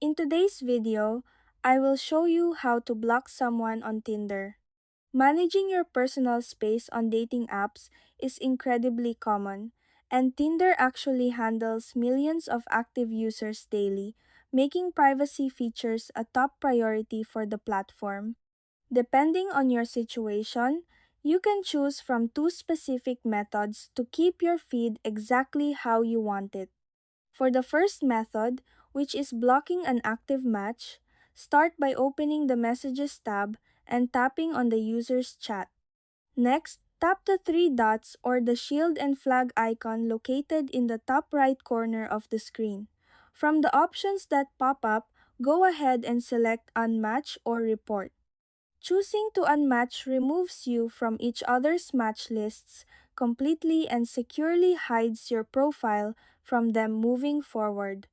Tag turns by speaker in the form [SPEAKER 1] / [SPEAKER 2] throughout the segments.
[SPEAKER 1] In today's video, I will show you how to block someone on Tinder. Managing your personal space on dating apps is incredibly common, and Tinder actually handles millions of active users daily, making privacy features a top priority for the platform. Depending on your situation, you can choose from two specific methods to keep your feed exactly how you want it. For the first method, which is blocking an active match, start by opening the Messages tab and tapping on the user's chat. Next, tap the three dots or the shield and flag icon located in the top right corner of the screen. From the options that pop up, go ahead and select Unmatch or Report. Choosing to unmatch removes you from each other's match lists completely and securely hides your profile from them moving forward.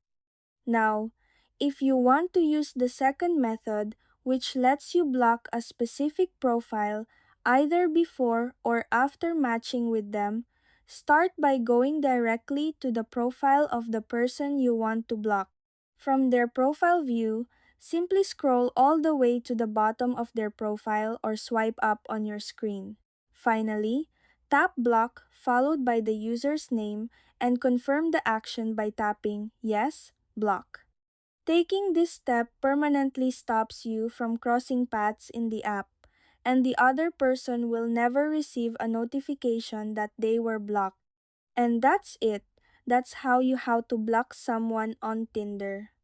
[SPEAKER 1] Now, if you want to use the second method, which lets you block a specific profile either before or after matching with them, start by going directly to the profile of the person you want to block. From their profile view, simply scroll all the way to the bottom of their profile or swipe up on your screen. Finally, tap Block followed by the user's name and confirm the action by tapping Yes, Block. Taking this step permanently stops you from crossing paths in the app, and the other person will never receive a notification that they were blocked. And that's it. That's how to block someone on Tinder.